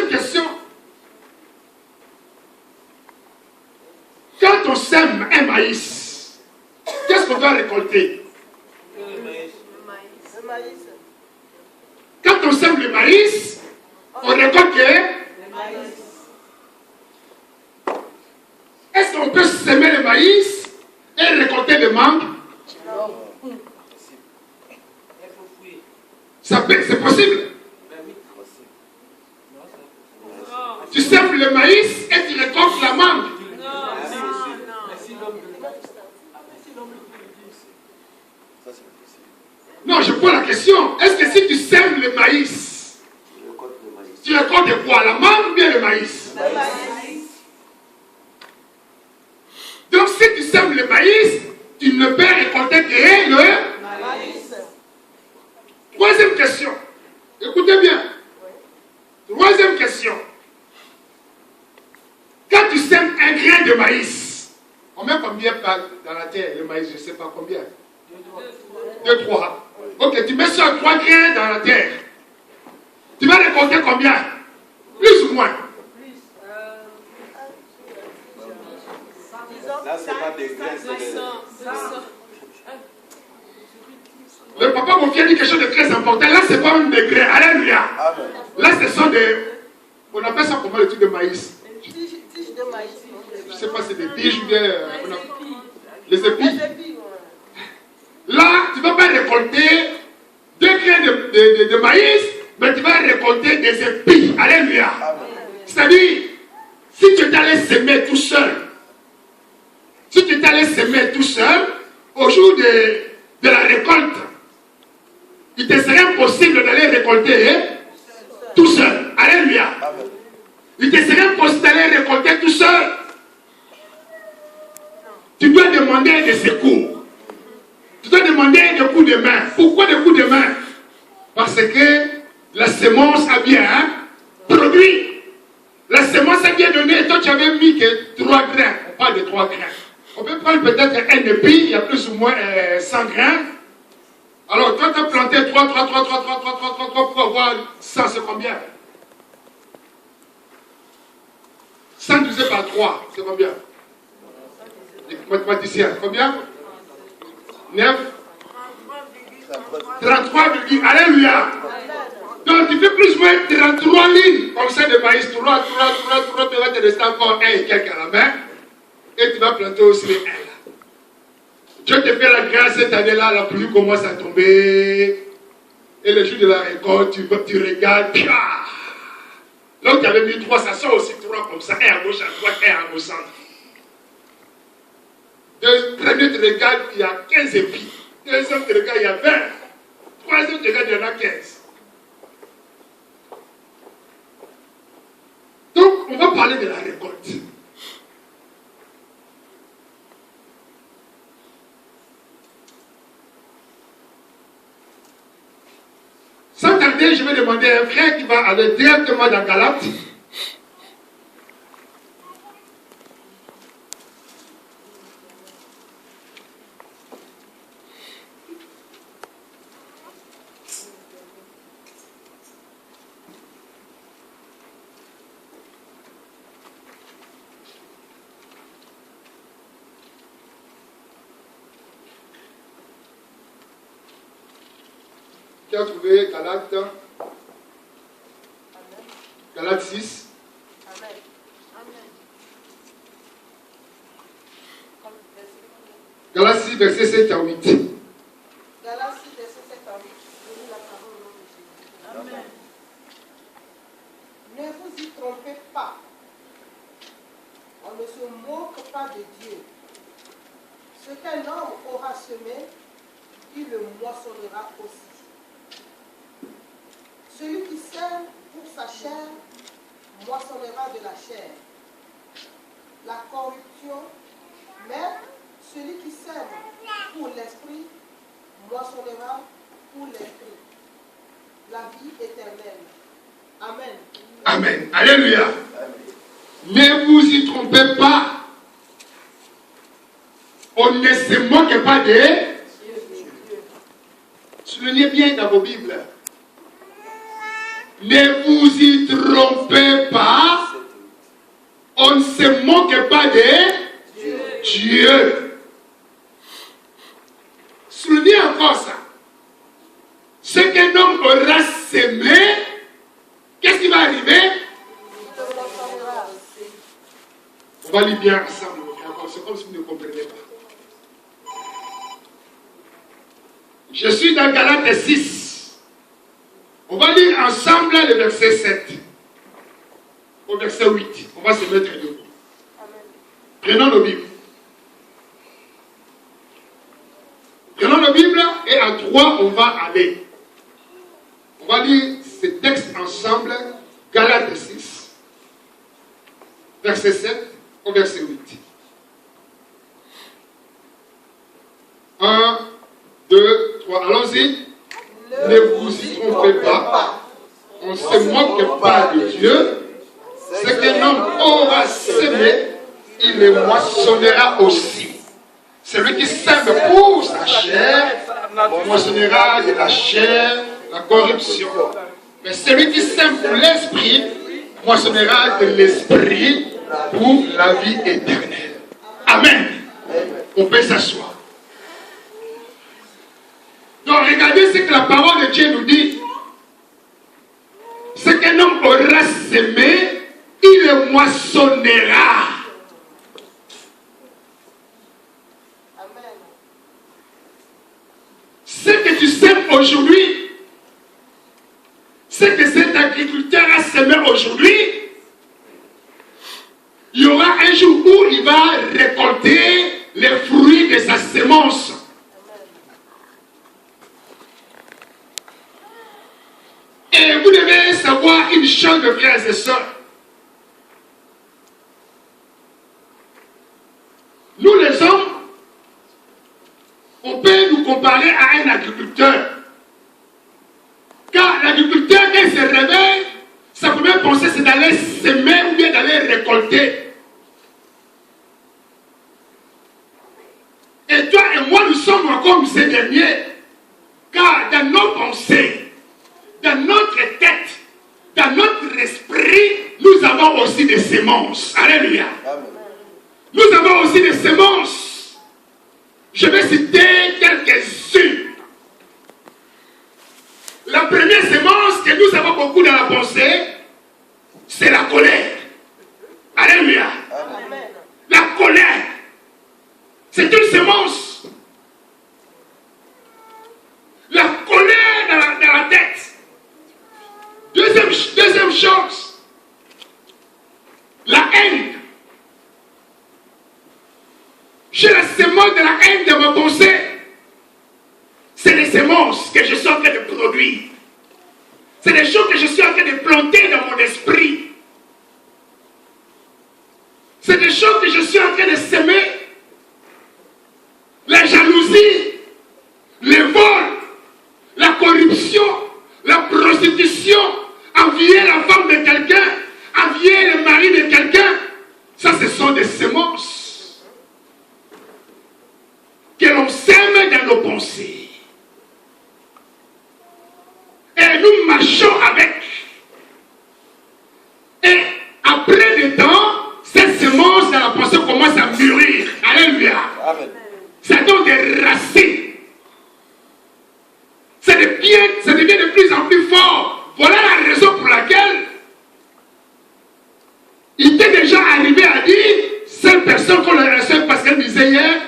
question. Quand on sème un maïs, qu'est-ce qu'on doit récolter? Le maïs. Quand on sème le maïs, on récolte que? Le maïs. Est-ce qu'on peut semer le maïs et récolter le mangue? Non. C'est possible. Tu sèmes le maïs et tu récoltes la mangue. Non, je pose la question. Est-ce que si tu sèmes le maïs, tu récoltes quoi? La mangue ou bien le maïs? Le maïs. Donc si tu sèmes le maïs, tu ne peux récolter que le Maïs. Troisième question. Écoutez bien. Troisième question. Quand tu sèmes un grain de maïs, on met combien dans la terre le maïs? Je ne sais pas combien. 2, 3. Ok, tu mets ça 3 grains dans la terre. Tu vas récolter combien? Plus ou moins? Là, c'est pas des grains, c'est des... Le papa mon fils dit quelque chose de très important. Là, c'est pas même des grains. Alléluia. Là, ce sont des... On appelle ça comment le truc de maïs? Tiges de maïs. Je ne sais pas si c'est des tiges ou bien... Les épis. Là, tu ne vas pas récolter 2 grains de maïs, mais tu vas récolter des épis. Alléluia. C'est-à-dire, si tu t'allais s'aimer tout seul, au jour de la récolte, il te serait impossible d'aller récolter tout seul. Alléluia. Il te serait impossible d'aller récolter tout seul. Tu dois demander des secours. Tu dois demander des coups de main. Pourquoi des coups de main? Parce que la semence a bien produit. La semence a bien donné. Toi, tu avais mis que 3 grains. On parle de 3 grains. On peut prendre peut-être un épi, il y a plus ou moins 100 grains. Alors, toi, tu as planté 3 pour avoir 100, c'est combien? 100 divisé par 3, c'est combien? Les mathématiciens, combien? 9? 33, alléluia. Donc, tu fais plus ou moins 33 lignes comme ça de maïs. 3, tu vas te rester encore 1 et quelques à la main. Et tu vas planter aussi les 1 là. Dieu te fait la grâce cette année-là, la pluie commence à tomber. Et le jour de la récolte, tu regardes. Là où tu avais mis 3, ça sort aussi 3 comme ça. 1 à gauche, à droite, 1 au centre. Premier, tu regardes, il y a 15 épis. Deuxième, tu regardes, il y a 20. Troisième, tu regardes, il y en a 15. Donc, on va parler de la récolte. Sans tarder, je vais demander à un frère qui va aller directement dans Galates. Qui a trouvé Galates? Galates 6. Amen. Galates 6, verset 7 à 8. Galates 6, verset 7 à 8. Je lis la parole au nom de Jésus. Amen. Ne vous y trompez pas. On ne se moque pas de Dieu. Ce qu'un homme aura semé, il le moissonnera aussi. Celui qui sème pour sa chair, moissonnera de la chair la corruption, mais celui qui sème pour l'esprit, moissonnera pour l'esprit la vie éternelle. Amen. Amen. Alléluia. Ne vous y trompez pas. On ne se moque pas de Dieu. Soulignez bien dans vos Bibles. Ne vous y trompez pas. On ne se moque pas de Dieu. Soulignez encore ça. Ce qu'un homme aura semé, qu'est-ce qui va arriver? On va lire bien ensemble. C'est comme si vous ne comprenez pas. Je suis dans Galates 6. On va lire ensemble le verset 7 au verset 8. On va se mettre debout. Prenons nos Bibles. Prenons nos Bibles et à 3, on va aller. On va lire ces textes ensemble. Galates 6, verset 7 au verset 8. 1, 2, 3. Allons-y. Ne vous y trompez pas. On ne se moque pas de Dieu. Ce qu'un homme aura semé, il le moissonnera aussi. Celui qui sème pour sa chair, moissonnera de la chair la corruption. Mais celui qui sème pour l'esprit, moissonnera de l'esprit pour la vie éternelle. Amen. On peut s'asseoir. Donc regardez ce que la parole de Dieu nous dit. Ce qu'un homme aura semé, il le moissonnera. Amen. Ce que tu sèmes aujourd'hui, ce que cet agriculteur a semé aujourd'hui, il y aura un jour où il va récolter les fruits de sa sémence. Et vous devez savoir une chose, de frères et sœurs. Nous les hommes, on peut nous comparer à un agriculteur. Car l'agriculteur, quand il se réveille, sa première pensée c'est d'aller semer ou bien d'aller récolter. Et toi et moi, nous sommes comme ces derniers. Car dans nos pensées, dans notre tête, dans notre esprit, nous avons aussi des semences. Alléluia. Amen. Nous avons aussi des semences. Je vais citer quelques-unes. La première semence que nous avons beaucoup dans la pensée, c'est la colère. Alléluia. Amen. La colère. C'est une semence. La colère dans la tête. Deuxième chose, la haine. J'ai la semence de la haine de ma pensée. C'est des semences que je suis en train de produire. C'est des choses que je suis en train de planter dans mon esprit. C'est des choses que je suis en train de semer. La jalousie, le vol, la corruption, la prostitution, envier la femme de quelqu'un, envier le mari de quelqu'un. Ça, ce sont des semences que l'on sème dans nos pensées. Et nous marchons avec. Et après le temps, cette semence dans la pensée commence à mûrir. Alléluia. Amen. Ça donne des racines. Ça devient de plus en plus fort. Voilà la raison pour laquelle il était déjà arrivé à dire, cette personne qu'on a reçue parce qu'elle disait hier,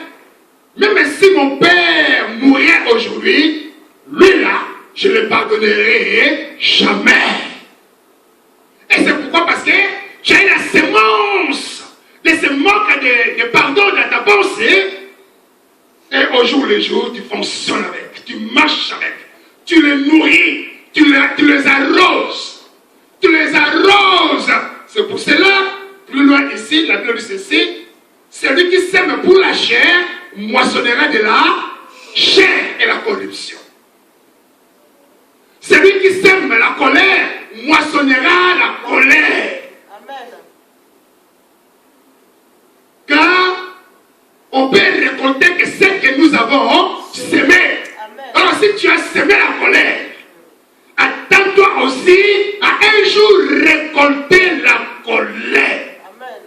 même si mon père mourait aujourd'hui, lui là, je ne le pardonnerai jamais. Et c'est pourquoi? Parce que tu as la sémence de ce manque de pardon dans ta pensée. Et au jour le jour, tu fonctionnes avec, tu marches avec, tu les nourris, tu les arroses. Tu les arroses. C'est pour cela, plus loin ici, la Bible dit ceci, celui qui sème pour la chair, moissonnera de la chair et la corruption. Celui qui sème la colère, moissonnera la colère. Amen. Car on peut récolter que ce que nous avons semé. Amen. Alors si tu as semé la colère, attends-toi aussi à récolter la colère. Amen.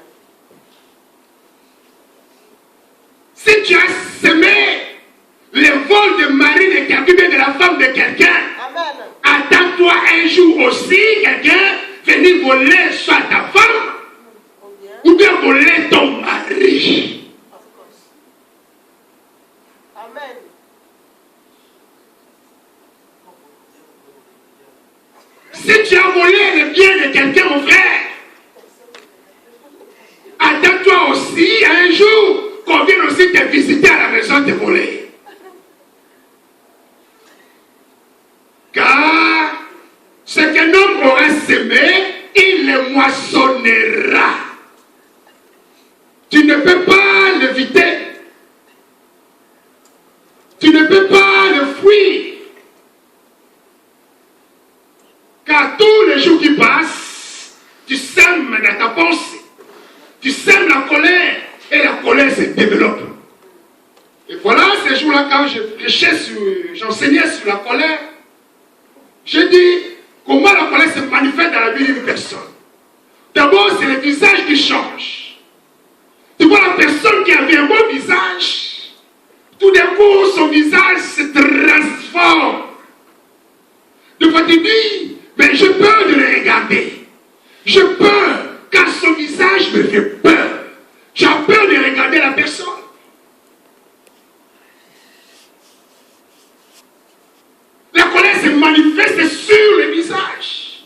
Si tu as semé les vols de mari de quelqu'un, de la femme de quelqu'un, Amen. attends-toi un jour aussi, quelqu'un venir voler soit ta femme, ou bien voler ton mari. Of course. Amen. Si tu as volé le bien de quelqu'un, mon frère, attends-toi aussi un jour qu'on vienne aussi te visiter à la maison te voler. Car ce qu'un homme aura semé, il le moissonnera. Tu ne peux pas l'éviter. Tu ne peux pas le fuir. Car tous les jours qui passent, tu sèmes dans ta pensée. Tu sèmes la colère et la colère se développe. Et voilà, ces jours-là, quand j'enseignais sur la colère, j'ai dit comment la colère se manifeste dans la vie d'une personne. D'abord, c'est le visage qui change. Tu vois la personne qui avait un beau visage, tout d'un coup, son visage se transforme. De fois, tu dis, mais j'ai peur de le regarder. J'ai peur, car son visage me fait peur. J'ai peur de regarder la personne. La colère se manifeste sur le visage.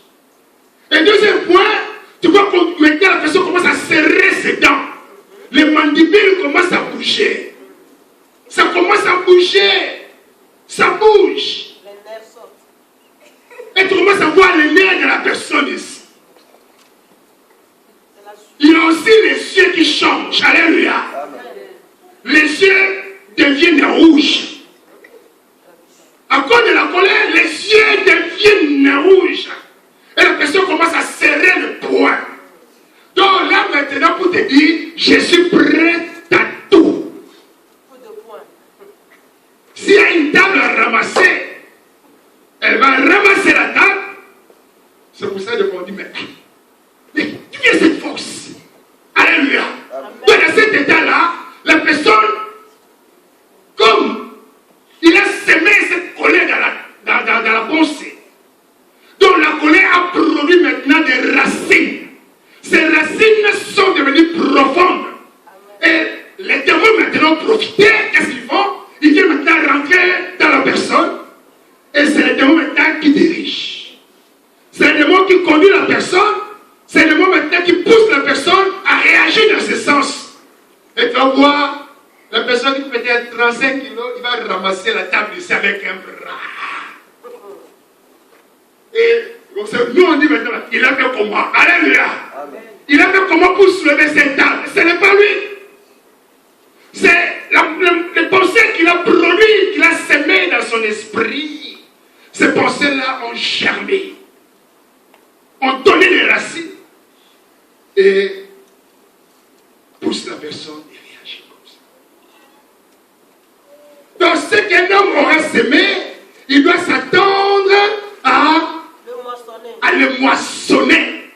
Et deuxième point, tu vois que maintenant la personne commence à serrer ses dents. Les mandibules commencent à bouger. Ça commence à bouger. Ça bouge. Les nerfs sortent. Et tu commences à voir les nerfs de la personne ici. C'est la suite. Il y a aussi les yeux qui changent. Alléluia. Les yeux deviennent rouges. À cause de la colère, les yeux deviennent rouges. Et la personne commence à serrer le poing. Donc là maintenant pour te dire, je suis prêt à tout. Coup de poing. S'il y a une table à ramasser, elle va ramasser la table. C'est pour ça qu'on dit, mais tu viens cette force. Alléluia. Donc dans cet état-là, la personne, comme il a semé cette colère dans la pensée, donc la colère a produit maintenant des racines. Ces racines sont devenues profondes. Et les démons maintenant profitaient. Qu'est-ce qu'ils font? Ils viennent maintenant rentrer dans la personne. Et c'est les démons maintenant qui dirigent. C'est les démons qui conduisent la personne. C'est les démons maintenant qui poussent la personne à réagir dans ce sens. Et tu vas voir, la personne qui peut être 35 kilos, il va ramasser la table ici avec un bras. Et nous on dit maintenant, il a fait comment? Alléluia. Amen. Il a fait comment pour soulever cette table? Ce n'est pas lui. C'est les pensées qu'il a produites, qu'il a semées dans son esprit. Ces pensées-là ont germé, ont donné des racines et poussent la personne à réagir comme ça. Donc ce qu'un homme aura semé, il doit s'attendre à le moissonner.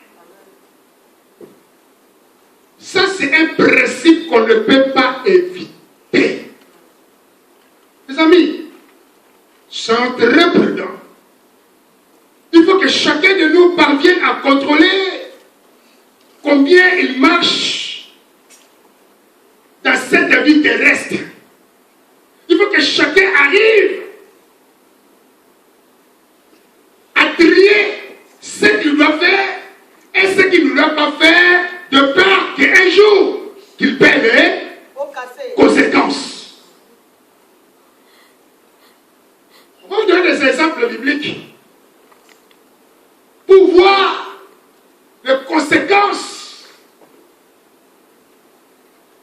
Ça, c'est un principe qu'on ne peut pas éviter. Mes amis, soyons très prudents. Il faut que chacun de nous parvienne à contrôler combien il marche dans cette vie terrestre. Il faut que chacun arrive à trier ce qu'il doit faire et ce qu'il ne doit pas faire, de peur qu'un jour qu'il paie les conséquences. On va vous donner des exemples bibliques pour voir les conséquences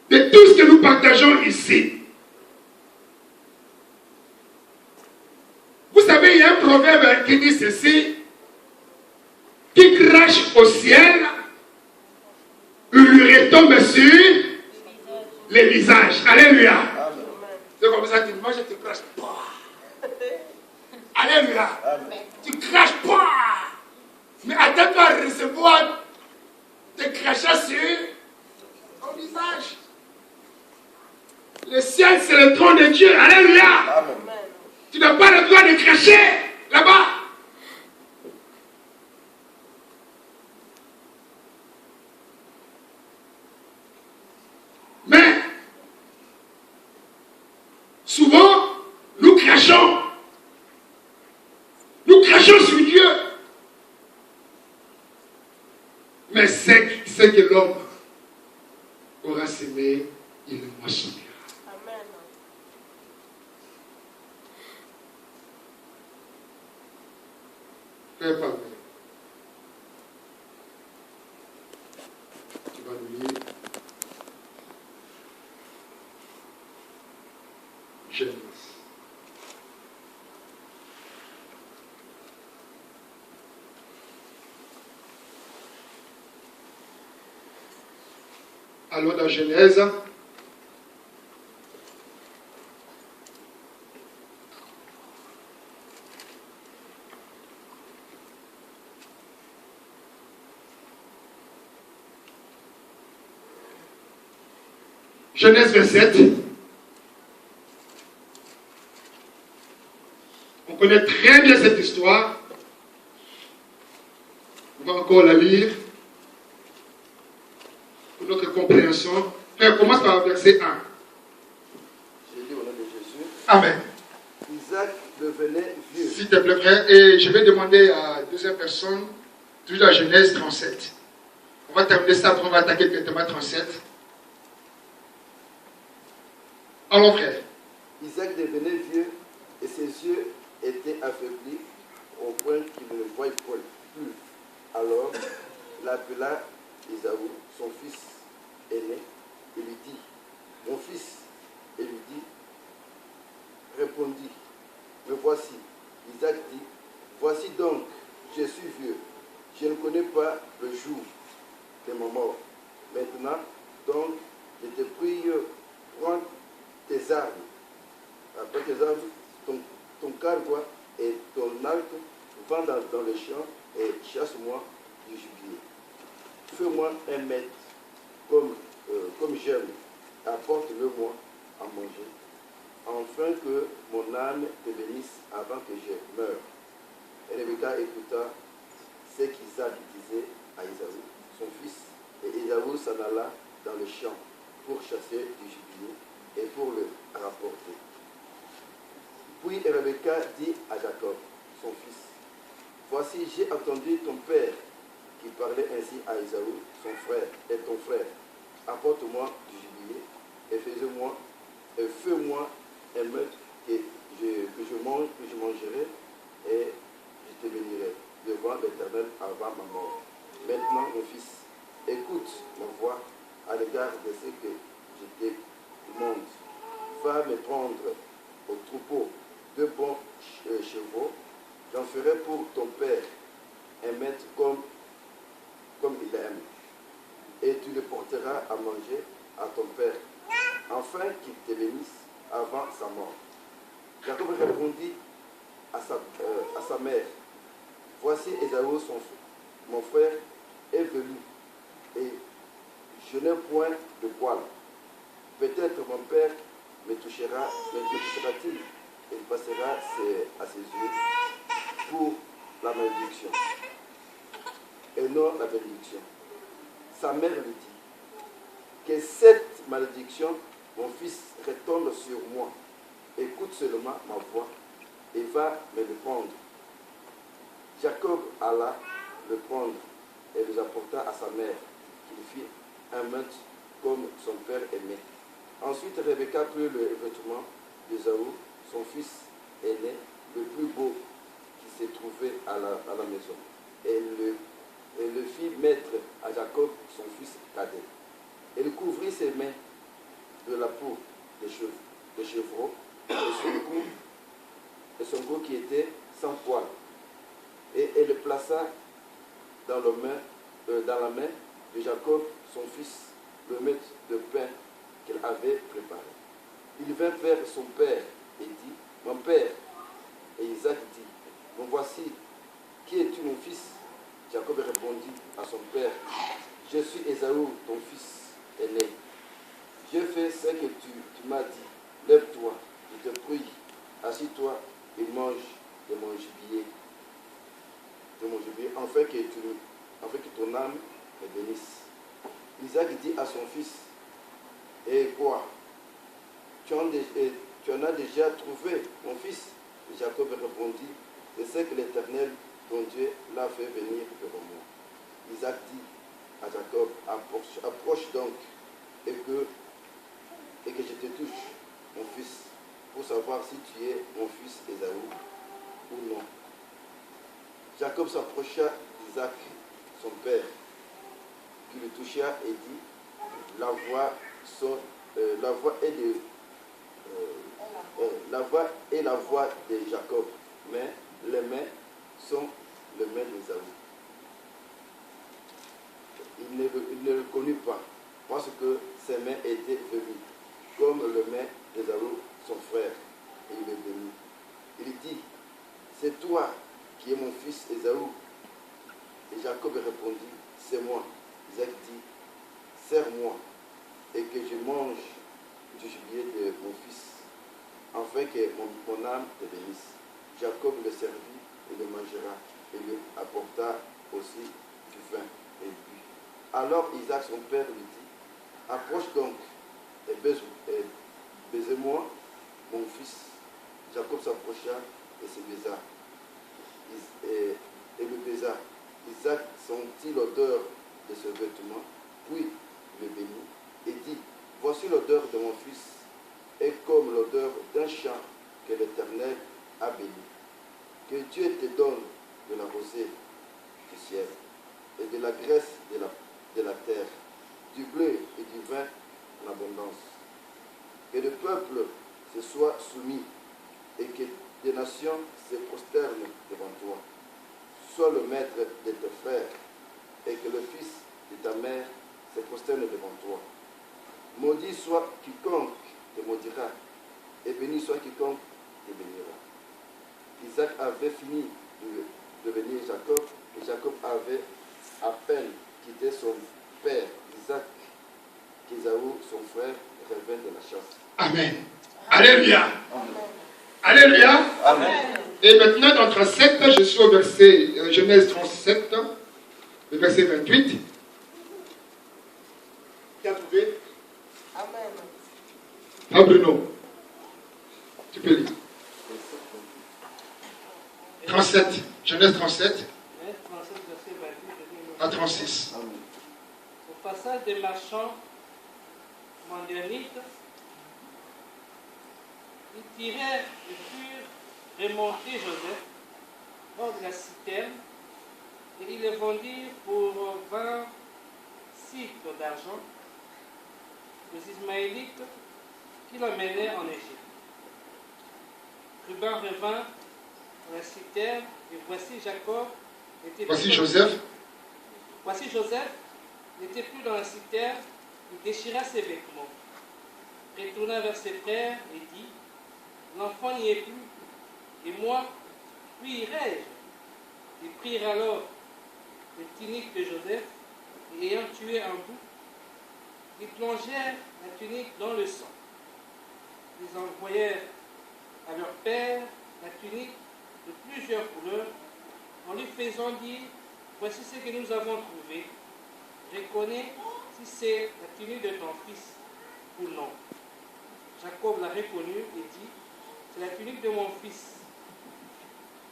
de tout ce que nous partageons ici. Vous savez, il y a un proverbe qui dit ceci: qui crache au ciel, il lui retombe sur les visages. Alléluia. Amen. C'est comme ça que moi je te crache pas. Alléluia. Amen. Tu craches pas. Mais attends-toi à recevoir Le ciel, c'est le trône de Dieu. Alléluia. Amen. Tu n'as pas le droit de cracher là-bas. Mais, souvent, nous crachons. Nous crachons sur Dieu. Mais c'est que l'homme aura semé, il le moissonnera. Amen. Frère Pablo, tu vas nous lire Genèse. Alors dans Genèse, Genèse 27, on connaît très bien cette histoire. On va encore la lire pour notre compréhension. On commence par le verset 1. Je lis au nom de Jésus. Amen. Isaac devenait vieux. S'il te plaît, frère, et je vais demander à la deuxième personne, toujours la Genèse 37. On va terminer ça, après on va attaquer directement 37. Alors, frère. Isaac devenait vieux et ses yeux étaient affaiblis au point qu'il ne voyait plus. Alors, il appela Ésaü, son fils aîné, et lui dit, mon fils, et lui dit, répondit, me voici. Isaac dit, voici donc, je suis vieux, je ne connais pas le jour de ma mort. Maintenant, donc, je te prie, prends tes armes, après tes armes, ton carquois et ton arc, va dans le champ et chasse-moi du gibier. Fais-moi un maître comme j'aime, apporte-le-moi à manger, afin que mon âme te bénisse avant que je meure. Et Rebecca écouta ce qu'Isaac disait à Ésaü, son fils, et Ésaü s'en alla dans le champ pour chasser du gibier et pour le rapporter. Puis Rebecca dit à Jacob, son fils, voici, j'ai entendu ton père qui parlait ainsi à Ésaü, son frère, et ton frère, apporte-moi du gibier et fais-moi un meurtre que je mangerai et je te bénirai devant l'Éternel avant ma mort. Maintenant, mon fils, écoute ma voix à l'égard de ce que je te demande. Va me prendre au troupeau 2 bons chevaux. J'en ferai pour ton père un maître comme il aime. Et tu le porteras à manger à ton père, afin qu'il te bénisse avant sa mort. Jacob répondit à sa mère, voici Ésaü, mon frère, est venu, et je n'ai point de poil. Peut-être mon père me touchera-t-il, et il passera à ses yeux pour la malédiction, et non la bénédiction. Sa mère lui dit, que cette malédiction, mon fils, retombe sur moi. Écoute seulement ma voix et va me le prendre. Jacob alla le prendre et le apporta à sa mère, qui lui fit un meurtre comme son père aimait. Ensuite, Rebecca prit le vêtement d'Ésaü, son fils aîné, le plus beau qui se trouvait à la maison, et le fit mettre à Jacob, son fils cadet. Elle couvrit ses mains de la peau des chevreaux et son cou qui était sans poil. Et elle le plaça dans la main de Jacob, son fils, le maître de pain qu'elle avait préparé. Il vint vers son père et dit, mon père. Et Isaac dit, bon voici, qui es-tu mon fils? Jacob répondit à son père, je suis Ésaü, ton fils aîné. J'ai fait ce que tu m'as dit. Lève-toi, je te prie. Assis-toi et mange de mon gibier. Afin que ton âme me bénisse. Isaac dit à son fils, et quoi? Tu en as déjà trouvé, mon fils? Jacob répondit, c'est ce que l'Éternel, ton Dieu, l'a fait venir devant moi. Isaac dit à Jacob, approche donc et que je te touche, mon fils, pour savoir si tu es mon fils Ésaü ou non. Jacob s'approcha d'Isaac, son père, qui le toucha et dit, la voix est la voix de Jacob, mais les mains sont les mains d'Ésaü. Il ne le connut pas, parce que ses mains étaient velues, comme les mains d'Ésaü, son frère, et il le bénit. Il dit, c'est toi qui es mon fils Ésaü. Et Jacob répondit, c'est moi. Isaac dit, serre-moi, et que je mange du gibier de mon fils, afin que mon âme te bénisse. Jacob le servit et le mangera, et lui apporta aussi du vin et but. Alors Isaac, son père, lui dit, approche donc et baise-moi, mon fils. Jacob s'approcha et se baisa, et le baisa. Isaac sentit l'odeur de ce vêtement, puis le bénit, et dit, voici l'odeur de mon fils, est comme l'odeur d'un champ que l'Éternel a béni. Que Dieu te donne de la rosée du ciel, et de la graisse de la terre, du blé et du vin en abondance. Que le peuple se soit soumis, et que des nations se prosternent devant toi. Sois le maître de tes frères, et que le fils de ta mère se prosterne devant toi. Maudit soit quiconque te maudira, et béni soit quiconque te bénira. Isaac avait fini de bénir Jacob, et Jacob avait à peine quitté son père Isaac, qu'Ésaü, son frère, revint de la chasse. Amen. Alléluia. Amen. Alléluia. Amen. Et maintenant, dans 37, je suis au verset, Genèse 37, le verset 28. Qui a trouvé? Amen. Ah, Bruno, tu peux lire. 37, Genèse 37 à 36. Amen. Au passage des marchands mandianites, ils tirèrent et furent remonter Joseph hors de la citerne, et ils le vendirent pour 20 cycles d'argent aux Ismaélites qui l'emmenèrent en Égypte. Ruben revint dans la citerne, et voici Jacob était Voici Joseph. Voici Joseph n'était plus dans la citerne, il déchira ses vêtements, retourna vers ses frères et dit, l'enfant n'y est plus, et moi, où irai-je? Ils prirent alors le tunique de Joseph, et ayant tué un bout, ils plongèrent la tunique dans le sang. Ils envoyèrent à leur père la tunique de plusieurs couleurs, en lui faisant dire, voici ce que nous avons trouvé. Reconnais si c'est la tunique de ton fils ou non. Jacob l'a reconnu et dit, c'est la tunique de mon fils.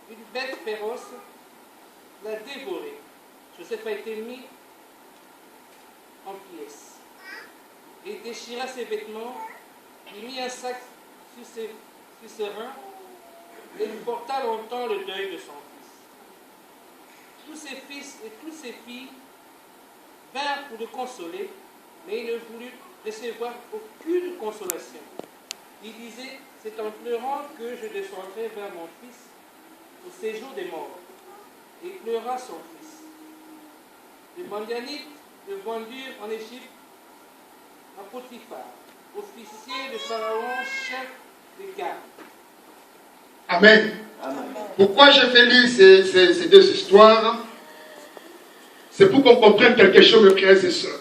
Une bête féroce l'a dévoré. Joseph a été mis en pièces. Il déchira ses vêtements, il mit un sac sur ses reins, et il porta longtemps le deuil de son fils. Tous ses fils et toutes ses filles vinrent pour le consoler, mais il ne voulut recevoir aucune consolation. Il disait, c'est en pleurant que je descendrai vers mon fils au séjour des morts. Et il pleura son fils. Les Mandianites le vendirent en Égypte à Potiphar, officier de Pharaon, chef des gardes. Amen. Amen. Pourquoi j'ai fait lire ces deux histoires? C'est pour qu'on comprenne quelque chose, mes frères et sœurs.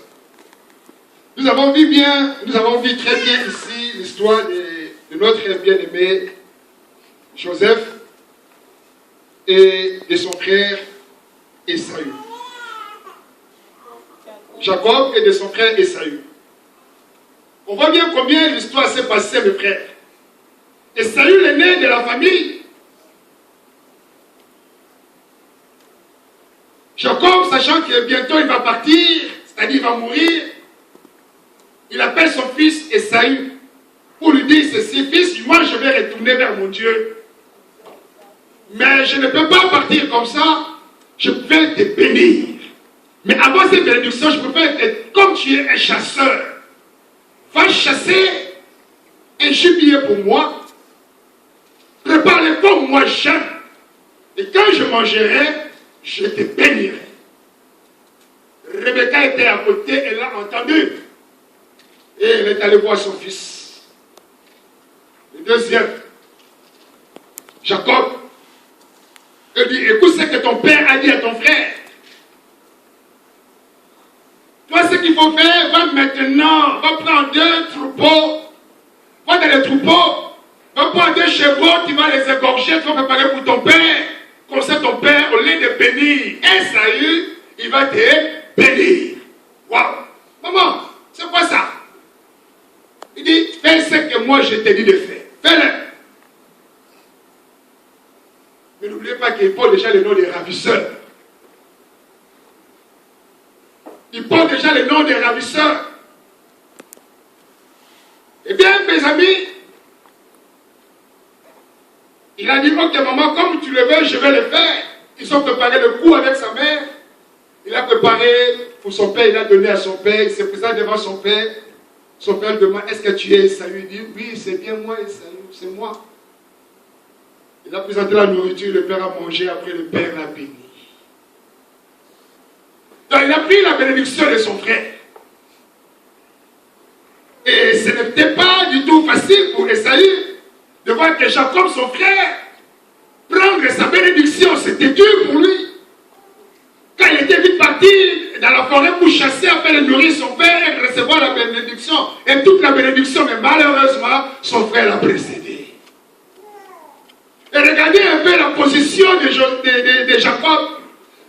Nous avons vu très bien ici l'histoire de notre bien-aimé Joseph et de son frère Esaü. Jacob et de son frère Esaü. On voit bien combien l'histoire s'est passée, mes frères. Esaü, l'aîné de la famille. Jacob, sachant que bientôt il va partir, c'est-à-dire il va mourir, il appelle son fils Esaü pour lui dire ceci: fils, moi je vais retourner vers mon Dieu. Mais je ne peux pas partir comme ça, je vais te bénir. Mais avant cette bénédiction, je préfère être comme tu es un chasseur. Va chasser un gibier pour moi. Prépare-le comme moi j'aime. Et quand je mangerai, je te bénirai. Rebecca était à côté, elle a entendu. Et elle est allée voir son fils. Le deuxième, Jacob, elle dit: écoute ce que ton père a dit à ton frère. Toi, ce qu'il faut faire, va maintenant, va prendre 2 troupeaux, va dans les troupeaux, va prendre 2 chevaux, tu vas les égorger, tu vas préparer pour ton père. Comme ça, ton père, au lieu de bénir Esaü, il va te bénir. Waouh! Maman, c'est quoi ça? Il dit: fais ce que moi je t'ai dit de faire. Fais-le. Mais n'oubliez pas qu'il porte déjà le nom des ravisseurs. Il porte déjà le nom des ravisseurs. Eh bien, mes amis, il a dit: ok maman, comme tu le veux, je vais le faire. Ils ont préparé le coup avec sa mère. Il a préparé pour son père, il a donné à son père. Il s'est présenté devant son père. Son père lui demande: est-ce que tu es Esaü? Il dit: oui, c'est bien moi, Esaü, c'est moi. Il a présenté la nourriture, le père a mangé, après le père l'a béni. Donc il a pris la bénédiction de son frère. Et ce n'était pas du tout facile pour Esaü de voir que Jacob, son frère, prendre sa bénédiction. C'était dur pour lui. Quand il était vite parti dans la forêt pour chasser afin de nourrir son père et recevoir la bénédiction. Et toute la bénédiction, mais malheureusement, son frère l'a précédé. Et regardez un peu la position de Jacob.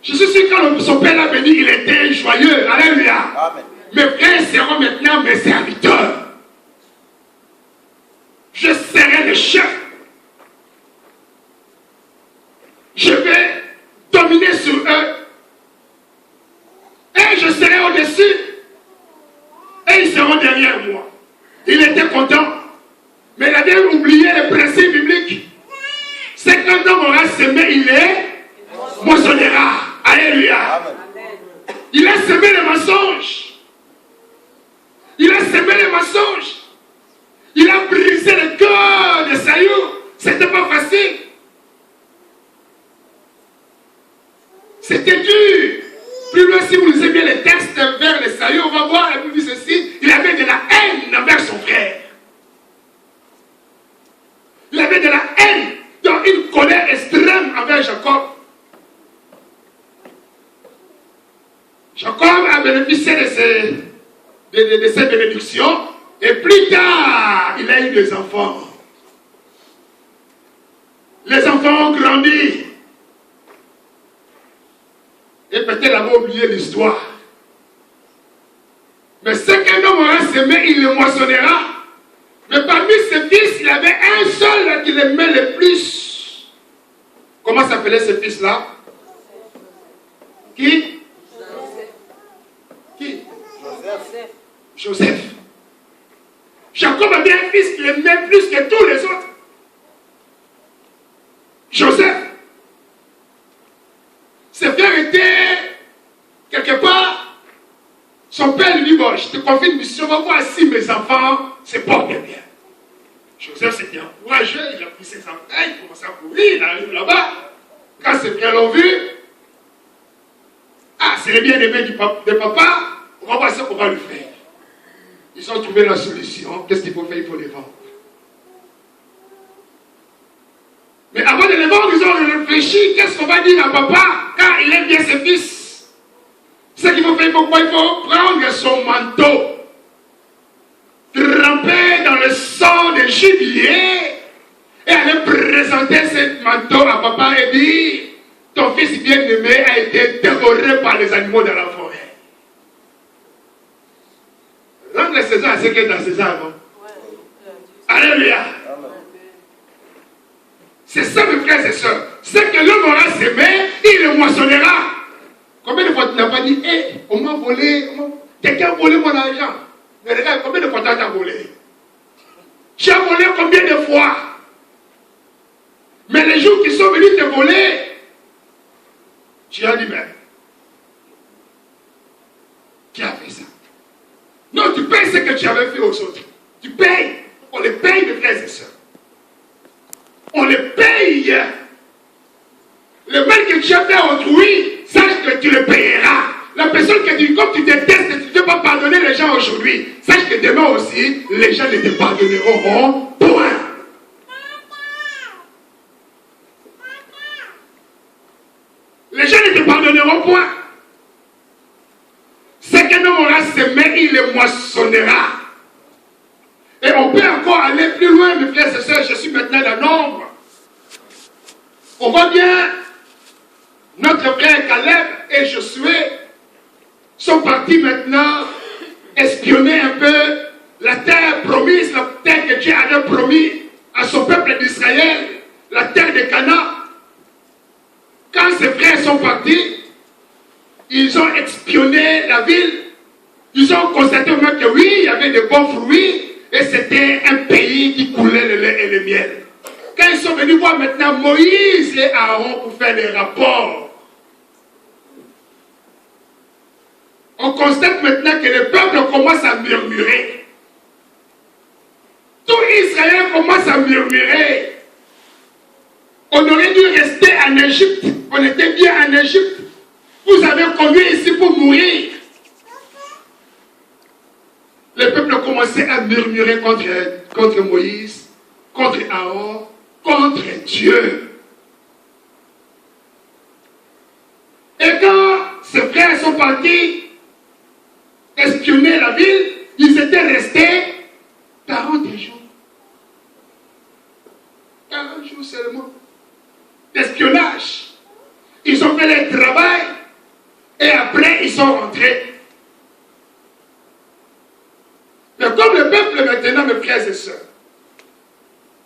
Je suis sûr que quand son père l'a béni, il était joyeux. Alléluia. Amen. Mes frères seront maintenant mes serviteurs. Je serai le chef. Je vais dominer sur eux. Et je serai au-dessus. Et ils seront derrière moi. Il était content. Mais il avait oublié le principe biblique. C'est qu'un homme aura semé, il est moissonnera. Alléluia. Amen. Il a semé le mensonge. Il a semé le mensonge. Il a brisé le cœur de Esaü. C'était pas facile. C'était dur. Plus loin, si vous lisez bien les textes vers Esaü, on va voir, et puis ceci, il avait de la haine envers son frère. Il avait de la haine, dans une colère extrême envers Jacob. Jacob a bénéficié de ces bénédictions, et plus tard, il a eu des enfants. Les enfants ont grandi. Et peut-être avoir oublié l'histoire. Mais ce qu'un homme aura semé, il le moissonnera. Mais parmi ses fils, il y avait un seul qui l'aimait le plus. Comment s'appelait ce fils-là? Qui? Qui? Joseph. Jacob avait un fils qui l'aimait plus que tous les autres. Joseph. Ses frères étaient quelque part. Son père lui dit: bon, je te confie une mission, va voir si mes enfants se portent bien. Joseph s'était encouragé, il a pris ses enfants, il commençait à courir, il arrive là-bas. Quand ses frères l'ont vu, ah, c'est le bien-aimé de papa, on va voir ce qu'on va lui faire. Ils ont trouvé la solution. Qu'est-ce qu'il faut faire? Il faut les vendre. Mais avant de les vendre, ils ont réfléchi. Qu'est-ce qu'on va dire à papa quand il aime bien ses fils? Ce qu'il faut faire, il faut prendre son manteau tremper dans le sang de gibier et aller présenter ce manteau à papa et dire, ton fils bien-aimé a été dévoré par les animaux de la forêt. Rendre César à ce qui est dans César, non? Alléluia. C'est ça, mes frères et sœurs. C'est que l'homme aura semé, il le moissonnera. Combien de fois tu n'as pas dit, on m'a volé, quelqu'un a volé mon argent? Mais regarde, combien de fois tu as volé? Tu as volé combien de fois? Mais les jours qui sont venus te voler, tu as dit, mais qui a fait ça? Non, tu payes ce que tu avais fait aux autres. Tu payes. On les paye, mes frères et sœurs. On les paye. Le mal que tu as fait à autrui, sache que tu le payeras. La personne qui dit, comme tu détestes, tu ne peux pas pardonner les gens aujourd'hui, sache que demain aussi, les gens ne te pardonneront. Point. Les gens ne te pardonneront point. Ce qu'un homme aura semé, il le moissonnera. Et on peut encore aller plus loin, mes frères et sœurs, je suis maintenant dans nombre. On voit bien, notre frère Caleb et Josué sont partis maintenant espionner un peu la terre promise, la terre que Dieu avait promis à son peuple d'Israël, la terre de Canaan. Quand ces frères sont partis, ils ont espionné la ville. Ils ont constaté même que oui, il y avait de bons fruits et c'était un pays qui coulait le lait et le miel. Quand ils sont venus voir maintenant Moïse et Aaron pour faire les rapports, on constate maintenant que le peuple commence à murmurer. Tout Israël commence à murmurer. On aurait dû rester en Égypte. On était bien en Égypte. Vous avez conduit ici pour mourir. Le peuple a commencé à murmurer contre Moïse, contre Aaron, contre Dieu. Et quand ces frères sont partis espionner la ville, ils étaient restés 40 jours. 40 jours seulement d'espionnage. Ils ont fait leur travail et après ils sont rentrés. Mais comme le peuple maintenant, mes frères et sœurs,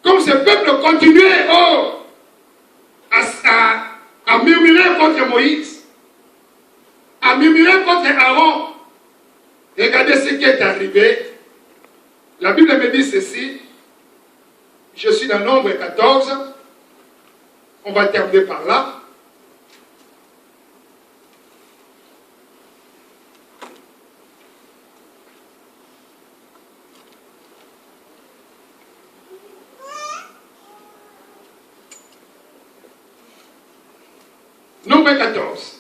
comme ce peuple continuait à murmurer contre Moïse, à murmurer contre Aaron, regardez ce qui est arrivé. La Bible me dit ceci, je suis dans Nombre 14, on va terminer par là. Nombre 14.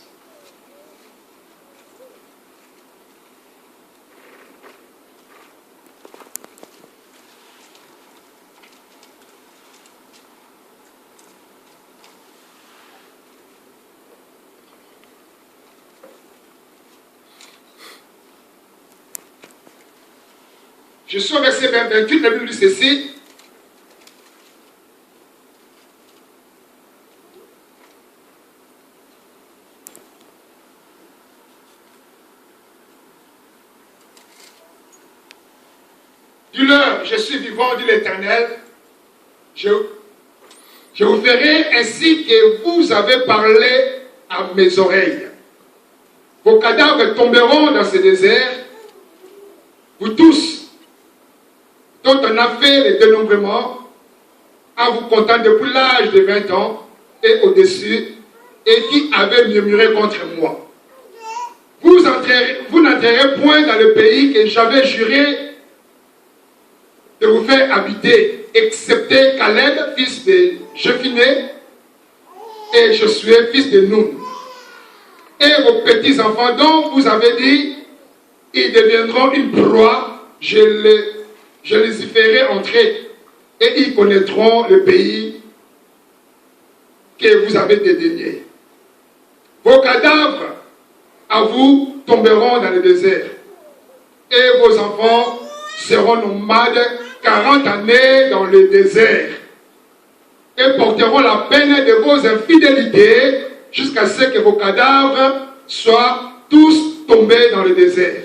Je suis au verset 28, la Bible dit ceci. Dis-leur, je suis vivant, dit l'Éternel. Je vous ferai ainsi que vous avez parlé à mes oreilles. Vos cadavres tomberont dans ce désert. Vous tous, dont on a fait le dénombrement, en vous comptant depuis l'âge de 20 ans et au-dessus, et qui avaient murmuré contre moi. Vous n'entrerez point dans le pays que j'avais juré de vous faire habiter, excepté Caleb, fils de Jephuné, et Josué, fils de Nun. Et vos petits-enfants dont vous avez dit, ils deviendront une proie, je les y ferai entrer, et ils connaîtront le pays que vous avez dédaigné. Vos cadavres à vous tomberont dans le désert, et vos enfants seront nomades 40 années dans le désert et porteront la peine de vos infidélités jusqu'à ce que vos cadavres soient tous tombés dans le désert.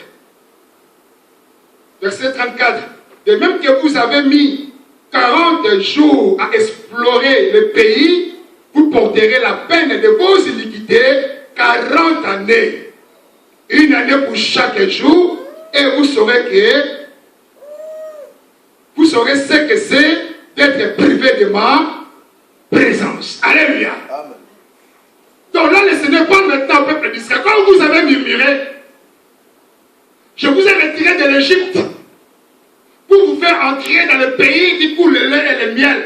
Verset 34. De même que vous avez mis 40 jours à explorer le pays, vous porterez la peine de vos iniquités 40 années. Une année pour chaque jour, et vous saurez ce que c'est d'être privé de ma présence. Alléluia. Amen. Donc là, le Seigneur parle maintenant au peuple d'Israël. Quand vous avez murmuré, je vous ai retiré de l'Égypte pour vous faire entrer dans le pays qui coule le lait et le miel.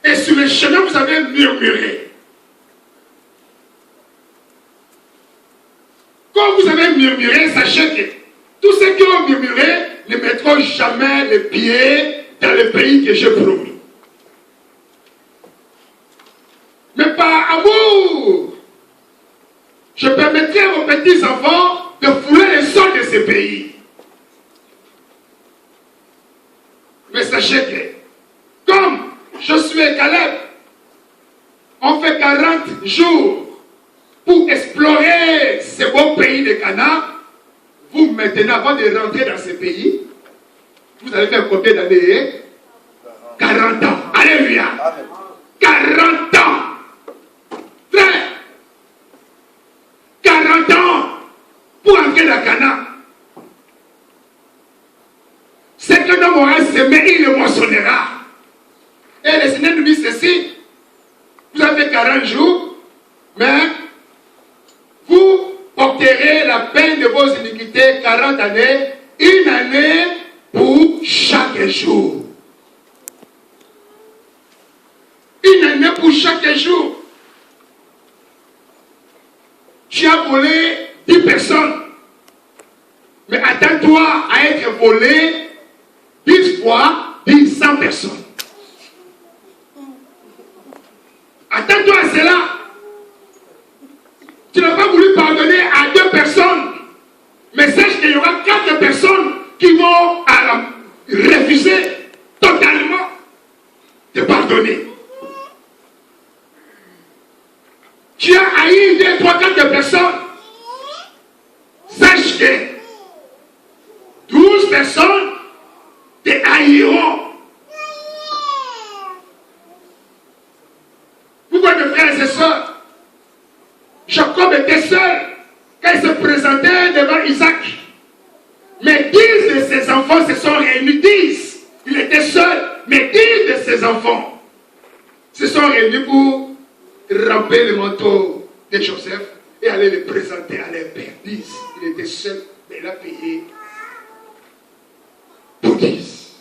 Et sur le chemin, vous avez murmuré. Quand vous avez murmuré, sachez que tous ceux qui ont murmuré ne mettront jamais les pieds dans le pays que j'ai promis. Mais par amour, je permettrai aux petits-enfants de fouler les sols de ce pays. Mais sachez que, comme Josué et Caleb ont fait 40 jours pour explorer ce beau pays de Canaan, vous maintenant, avant de rentrer dans ce pays, vous allez faire combien d'années? 40 ans. Alléluia. Amen. 40 ans. Frère, 40 ans pour entrer dans Canaan. Ce que l'homme aura semé, il le moissonnera. Et le Seigneur nous dit ceci: vous avez fait 40 jours, mais vous porterez la peine de vos iniquités 40 années, une année pour chaque jour. Une année pour chaque jour. Tu as volé 10 personnes, mais attends-toi à être volé 10 fois 100 personnes. Attends-toi à cela. Tu n'as pas voulu pardonner à 2 personnes, mais sache qu'il y aura 4 personnes qui vont refuser totalement de pardonner. Tu as haï 2, 3, 4 personnes. Sache que 12 personnes te haïront. Pourquoi mes frères et sœurs? Jacob était seul quand il se présentait devant Isaac. Mais 10 de ses enfants se sont réunis. 10. Il était seul, mais 10 de ses enfants se sont réunis pour ramper le manteau de Joseph et aller le présenter à leur père. 10. Il était seul, mais il a payé pour 10.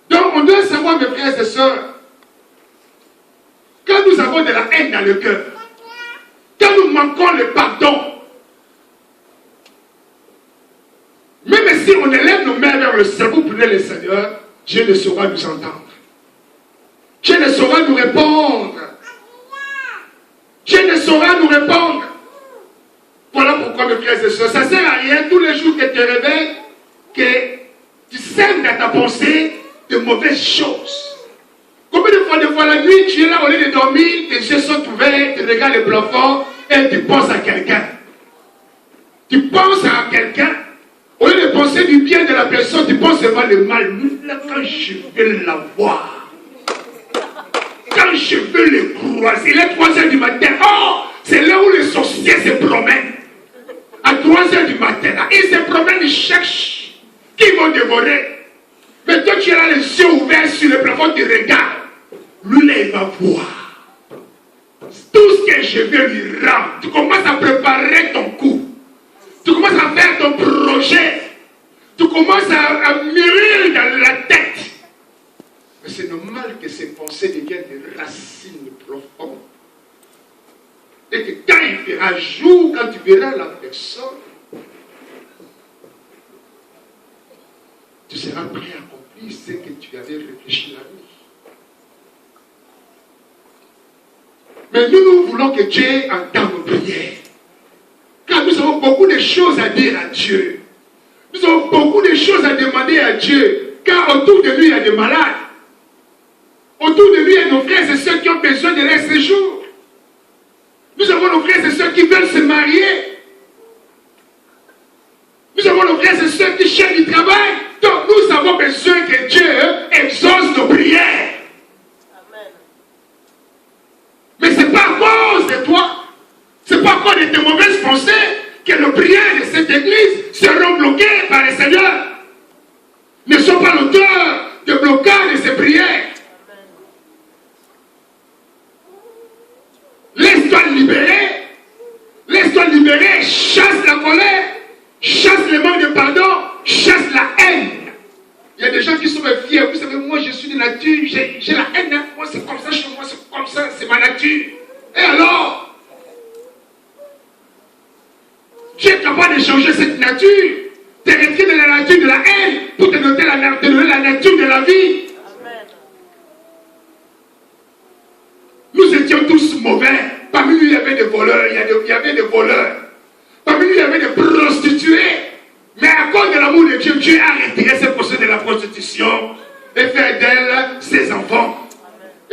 Donc on doit savoir, mes frères et sœurs, quand nous avons de la haine dans le cœur, quand nous manquons le pardon, même si on élève nos mains vers le ciel pour prier le Seigneur, Dieu ne saura nous entendre. Dieu ne saura nous répondre. Dieu ne saura nous répondre. Voilà pourquoi, mes frères et sœurs, ça ne sert à rien tous les jours que tu te réveilles, que tu sèmes dans ta pensée de mauvaises choses. Combien de fois la nuit, tu es là au lieu de dormir, tes yeux sont ouverts, tu regardes le plafond et tu penses à quelqu'un. Tu penses à quelqu'un. Au lieu de penser du bien de la personne, tu penses seulement le mal. Là, quand je vais la voir, quand je veux le croiser, il est 3 heures du matin. Oh, c'est là où les sorciers se promènent. À 3 heures du matin, là, ils se promènent, ils cherchent qui vont dévorer. Mais toi, tu es là, les yeux ouverts sur le plafond, tu regardes. Lui, là, il va voir. Tout ce que je vais lui rendre. Tu commences à préparer ton coup. Tu commences à faire ton projet. Tu commences à mûrir dans la tête. Mais c'est normal que ces pensées deviennent des racines profondes. Et que quand il fera jour, quand tu verras la personne, tu seras prêt à accomplir ce que tu avais réfléchi la nuit. Mais nous voulons que Dieu entende nos prières. Car nous avons beaucoup de choses à dire à Dieu. Nous avons beaucoup de choses à demander à Dieu. Car autour de lui, il y a des malades. Autour de lui, il y a nos frères et sœurs qui ont besoin de leur séjour. Nous avons nos frères et sœurs qui veulent se marier. Nous avons nos frères et sœurs qui cherchent du travail. Donc nous avons besoin que Dieu exauce nos prières. Amen. Mais ce n'est pas à cause de toi. Ce n'est pas à cause de tes mauvaises pensées que les prières de cette église seront bloquées par le Seigneur. Ne sont pas l'auteur de blocage de ces prières. Laisse-toi libérer. Laisse-toi libérer. Chasse la colère. Chasse le manque de pardon. Chasse la haine. Il y a des gens qui sont fiers. Vous savez, moi je suis de nature. J'ai la haine. Hein. Moi c'est comme ça chez moi. C'est comme ça. C'est ma nature. Et alors? Dieu est capable de changer cette nature. De retirer de la nature de la haine pour te donner la nature de la vie. Amen. Nous étions tous mauvais. Parmi nous, il y avait des voleurs. Il y avait des voleurs. Parmi nous, il y avait des prostituées. Mais à cause de l'amour de Dieu, Dieu a retiré ces procès de la prostitution et fait d'elle ses enfants.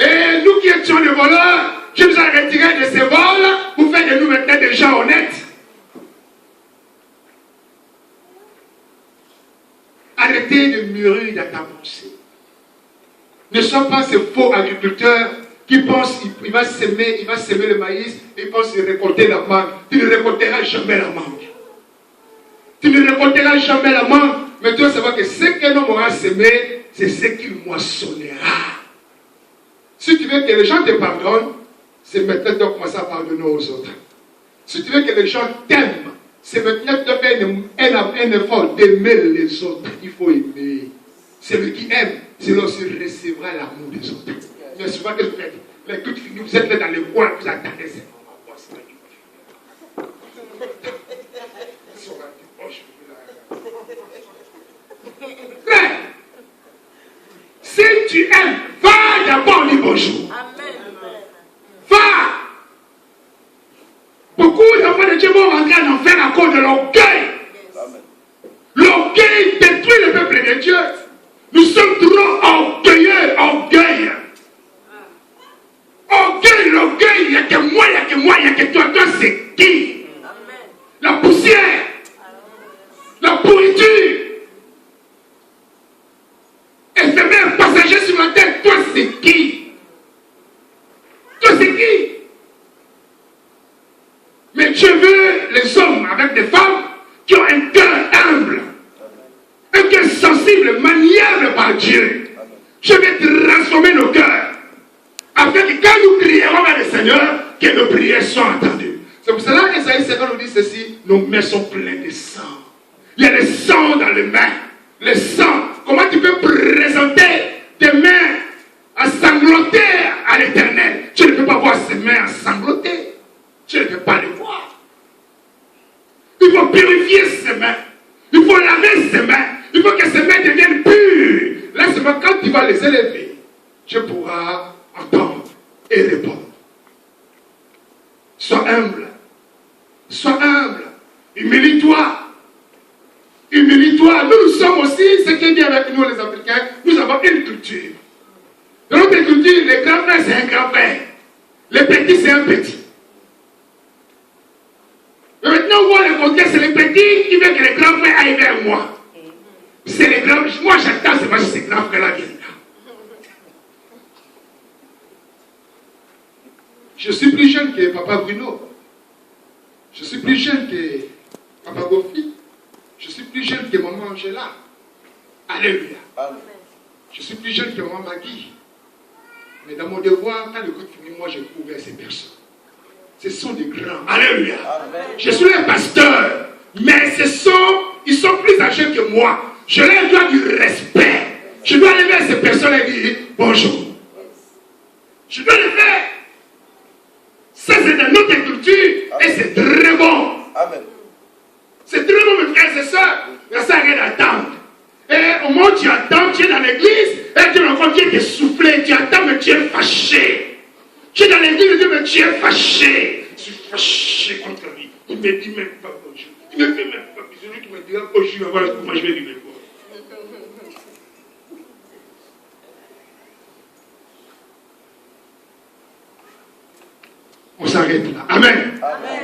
Amen. Et nous qui étions des voleurs, Dieu nous a retirés de ces vols pour faire de nous maintenant des gens honnêtes. Arrêtez de mûrir dans ta pensée. Ne sois pas ce faux agriculteur qui pense qu'il va semer le maïs et il pense qu'il récolter la mangue. Tu ne récolteras jamais la mangue. Tu ne récolteras jamais la mangue. Mais tu dois savoir que ce qu'un homme aura semé, c'est ce qu'il moissonnera. Si tu veux que les gens te pardonnent, c'est maintenant de commencer à pardonner aux autres. Si tu veux que les gens t'aiment, c'est maintenant de faire un effort d'aimer les autres. Il faut aimer. Celui qui aime, c'est lorsqu'il recevra l'amour des autres. Mais souvent, que vous faites, les coups finis, vous êtes là dans les coins, vous attendez, c'est frère, si tu aimes, va d'abord dire bonjour. Amen. Va. Beaucoup d'enfants de Dieu vont rentrer en enfer à cause de l'orgueil. L'orgueil détruit le peuple de Dieu. Nous sommes trop orgueilleux, orgueil. Orgueil, l'orgueil, il n'y a que moi, il n'y a que moi, il n'y a que toi. Toi, c'est qui? Amen. La poussière, la pourriture. Éphémère, passager sur la terre, toi, c'est qui? Toi, c'est qui? Mais Dieu veut les hommes avec des femmes qui ont un cœur humble, un cœur sensible, maniable par Dieu. Je vais transformer nos cœurs afin que quand nous crierons vers le Seigneur, que nos prières soient entendues. C'est pour cela qu'Esaïe 50 nous dit ceci: nos mains sont pleines de sang. Il y a le sang dans les mains. Le sang. Comment tu peux présenter tes mains ensanglotées à l'Éternel? Tu ne peux pas voir ses mains ensanglotées. Tu ne peux pas les voir. Il faut purifier ses mains. Il faut laver ses mains. Il faut que ses mains deviennent pures. Là seulement quand tu vas les élever, tu pourras entendre et répondre. Sois humble. Sois humble. Humilie-toi. Humilie-toi. Nous sommes aussi, ce qui est bien avec nous les Africains, nous avons une culture. Dans notre culture, les grands frères c'est un grand frère. Les petits c'est un petit. Et maintenant, on voit le contraire, c'est les petits qui veulent que les grands frères aillent vers moi. C'est les grands. Moi, j'attends seulement que ces grands frères-là viennent là. Je suis plus jeune que Papa Bruno. Je suis plus jeune que Papa Gofi. Je suis plus jeune que Maman Angela. Alléluia. Amen. Je suis plus jeune que Maman Maggie. Mais dans mon devoir, quand le coup finit, moi, je cours vers ces personnes. Ce sont des grands. Alléluia. Amen. Je suis un pasteur, mais ils sont plus âgés que moi. Je leur dois du respect. Je dois aller vers ces personnes et dire bonjour. Je dois le faire. Ça, c'est dans notre culture. Amen. Et c'est très bon. Amen. C'est très bon, mes frères et sœurs. Il y a ça, rien d'attendre. Et au moment où tu attends, tu es dans l'église, et tu rencontres Dieu qui est soufflé. Tu attends, mais tu es fâché. Tu es dans l'église, mais tu es fâché. Je suis fâché contre lui. Il me dit même pas bonjour. Il me fait même pas. C'est lui qui me dira, oh, je suis avoir comment je vais vivre. On s'arrête là. Amen. Amen.